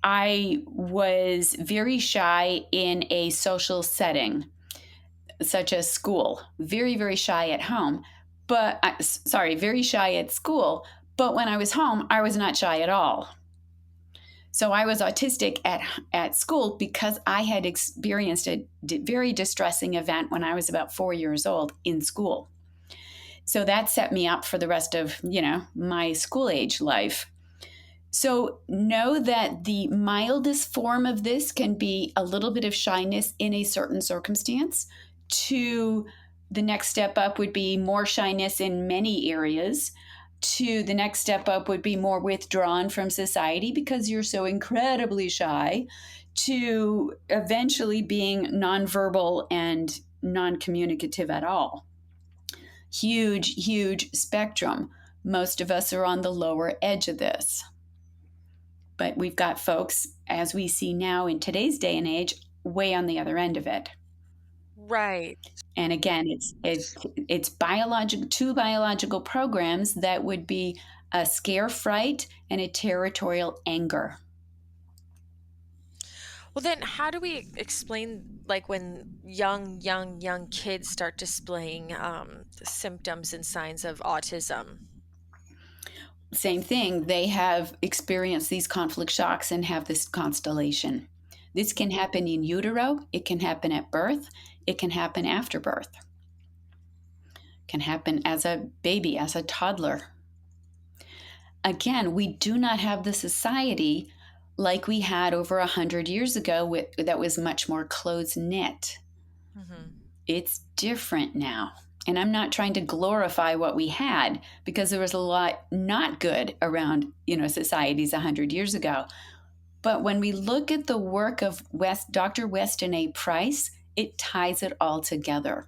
I was very shy in a social setting, such as school, very, very shy at home, very shy at school. But when I was home, I was not shy at all. So I was autistic at school because I had experienced a very distressing event when I was about 4 years old in school. So that set me up for the rest of, my school age life. So know that the mildest form of this can be a little bit of shyness in a certain circumstance. To the next step up would be more shyness in many areas. To the next step up would be more withdrawn from society because you're so incredibly shy, to eventually being nonverbal and non-communicative at all. Huge, huge spectrum. Most of us are on the lower edge of this. But we've got folks, as we see now in today's day and age, way on the other end of it. Right. And again, it's two biological programs that would be a scare fright and a territorial anger. Well, then how do we explain like when young kids start displaying symptoms and signs of autism? Same thing. They have experienced these conflict shocks and have this constellation. This can happen in utero. It can happen at birth. It can happen after birth. It can happen as a baby, as a toddler. Again, we do not have the society like we had over 100 years ago that was much more close-knit. Mm-hmm. It's different now. And I'm not trying to glorify what we had because there was a lot not good around, societies 100 years ago. But when we look at the work of Dr. Weston A. Price, it ties it all together.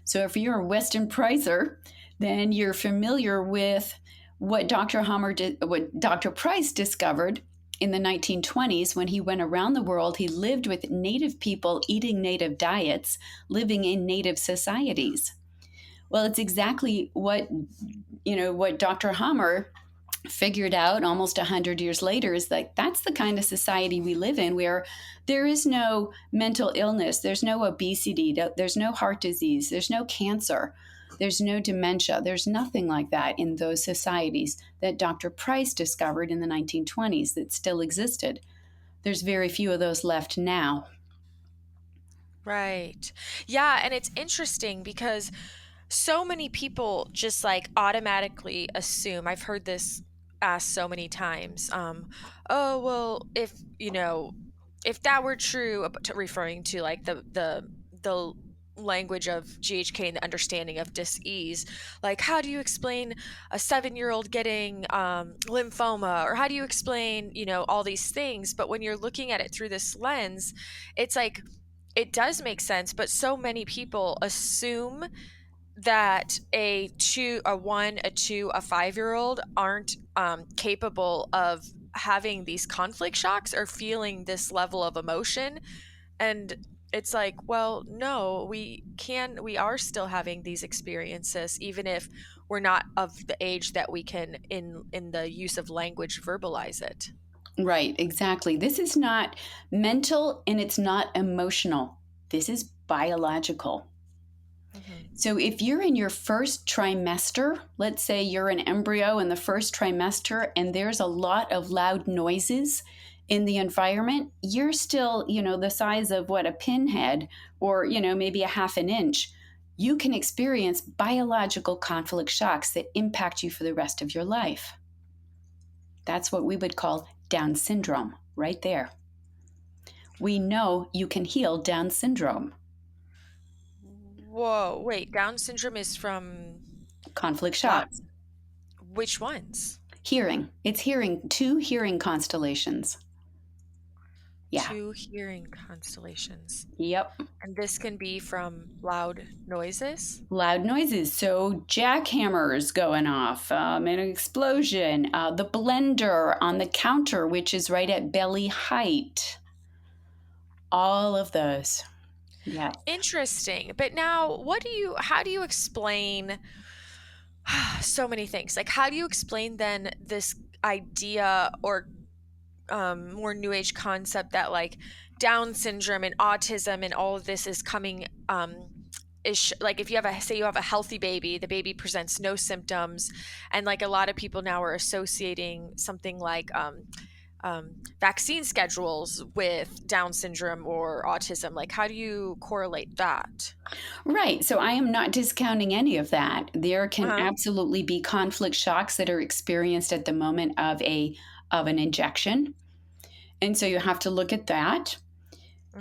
So if you're a Weston Pricer, then you're familiar with what what Dr. Price discovered in the 1920s when he went around the world. He lived with native people, eating native diets, living in native societies. Well, it's exactly what Dr. Hammer figured out almost 100 years later is like that's the kind of society we live in, where there is no mental illness, there's no obesity, there's no heart disease, there's no cancer, there's no dementia, there's nothing like that in those societies that Dr. Price discovered in the 1920s that still existed. There's very few of those left now. Right. Yeah, and it's interesting because so many people just like automatically assume, I've heard this asked so many times, oh, well, if, if that were true, referring to like the language of GHK and the understanding of dis-ease, like how do you explain a 7-year-old getting lymphoma, or how do you explain, all these things? But when you're looking at it through this lens, it's like it does make sense, but so many people assume that a 2, a 1, a 2, a 5-year-old aren't capable of having these conflict shocks or feeling this level of emotion. And it's like, well, no, we are still having these experiences, even if we're not of the age that we can, in the use of language, verbalize it. Right, exactly. This is not mental and it's not emotional. This is biological. Hmm. So if you're in your first trimester, let's say you're an embryo in the first trimester and there's a lot of loud noises in the environment, you're still, the size of what, a pinhead, or, maybe a half an inch. You can experience biological conflict shocks that impact you for the rest of your life. That's what we would call Down syndrome right there. We know you can heal Down syndrome. Whoa, wait, Down syndrome is from Conflict what? shocks. Which ones? Hearing. It's hearing, two hearing constellations. Yeah. Two hearing constellations. Yep. And this can be from loud noises? Loud noises. So jackhammers going off, an explosion, the blender on the counter, which is right at belly height. All of those. Yeah. Interesting. But now, how do you explain so many things? Like, how do you explain then this idea, or more new age concept, that like Down syndrome and autism and all of this is coming, like if you have say you have a healthy baby, the baby presents no symptoms, and like a lot of people now are associating something like vaccine schedules with Down syndrome or autism. Like, how do you correlate that? Right. So I am not discounting any of that. There can Uh-huh. absolutely be conflict shocks that are experienced at the moment of an injection. And so you have to look at that.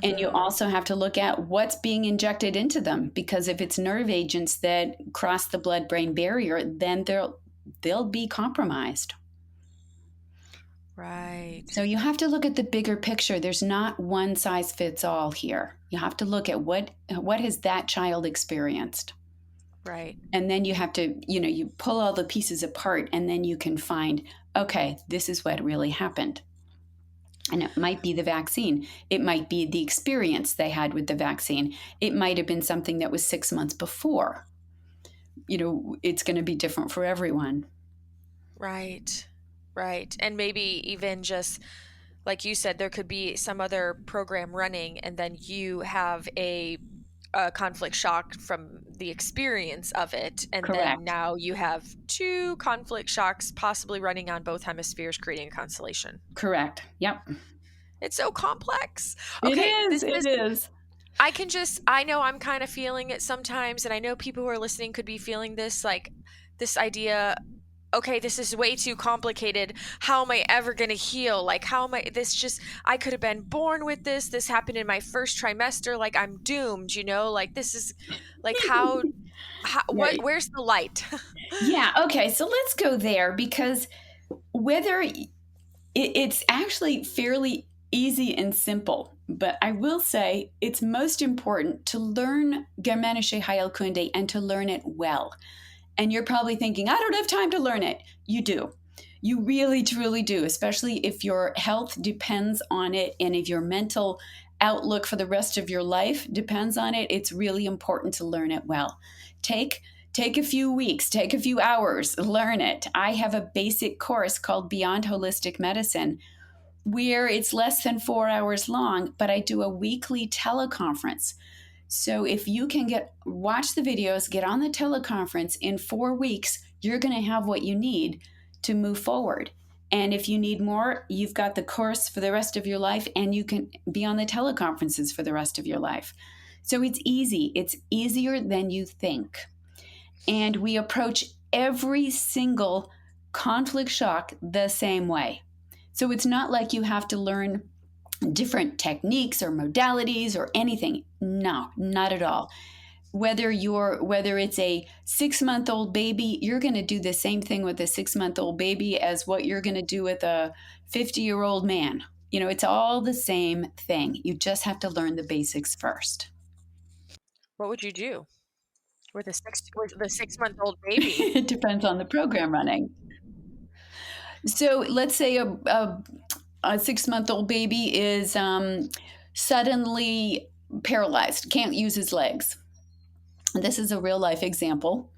And you Mm-hmm. also have to look at what's being injected into them, because if it's nerve agents that cross the blood-brain barrier, then they'll be compromised. Right. So you have to look at the bigger picture. There's not one size fits all here. You have to look at what has that child experienced. Right. And then you have to, you pull all the pieces apart and then you can find, okay, this is what really happened. And it might be the vaccine. It might be the experience they had with the vaccine. It might have been something that was 6 months before. It's going to be different for everyone. Right. Right. And maybe even just like you said, there could be some other program running, and then you have a conflict shock from the experience of it. And then Correct. now you have two conflict shocks possibly running on both hemispheres, creating a constellation. Correct. Yep. It's so complex. It Okay. is. It is. I know I'm kind of feeling it sometimes. And I know people who are listening could be feeling this, like this idea, okay, this is way too complicated. How am I ever going to heal? Like, how am I could have been born with this. This happened in my first trimester. Like, I'm doomed, like, this is like, where's the light? Yeah. Okay. So let's go there, because whether it's actually fairly easy and simple, but I will say it's most important to learn Germanische Heilkunde and to learn it well. And you're probably thinking, I don't have time to learn it. You do. You really, truly do, especially if your health depends on it and if your mental outlook for the rest of your life depends on it. It's really important to learn it well. Take Take a few weeks, take a few hours, learn it. I have a basic course called Beyond Holistic Medicine where it's less than 4 hours long, but I do a weekly teleconference. So if you can watch the videos, get on the teleconference in 4 weeks, you're going to have what you need to move forward. And if you need more, you've got the course for the rest of your life, and you can be on the teleconferences for the rest of your life. So it's easy. It's easier than you think. And we approach every single conflict shock the same way. So it's not like you have to learn different techniques or modalities or anything. No, not at all. Whether it's a 6-month-old baby, you're going to do the same thing with a 6-month-old baby as what you're going to do with a 50-year-old man. It's all the same thing. You just have to learn the basics first. What would you do with the 6-month-old baby? It depends on the program running. So let's say a 6-month-old baby is suddenly paralyzed, can't use his legs. This is a real life example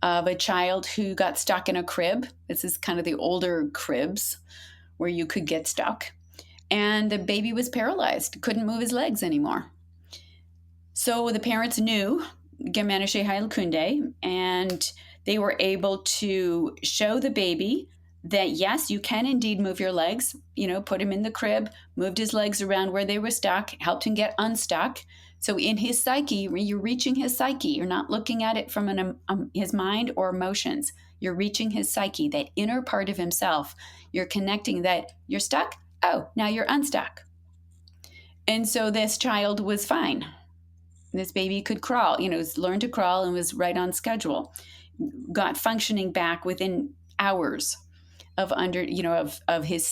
of a child who got stuck in a crib. This is kind of the older cribs where you could get stuck. And the baby was paralyzed, couldn't move his legs anymore. So the parents knew Germanische Heilkunde, and they were able to show the baby that yes, you can indeed move your legs, put him in the crib, moved his legs around where they were stuck, helped him get unstuck. So in his psyche, you're reaching his psyche. You're not looking at it from his mind or emotions. You're reaching his psyche, that inner part of himself. You're connecting that you're stuck. Oh, now you're unstuck. And so this child was fine. This baby could crawl, learned to crawl and was right on schedule. Got functioning back within hours of his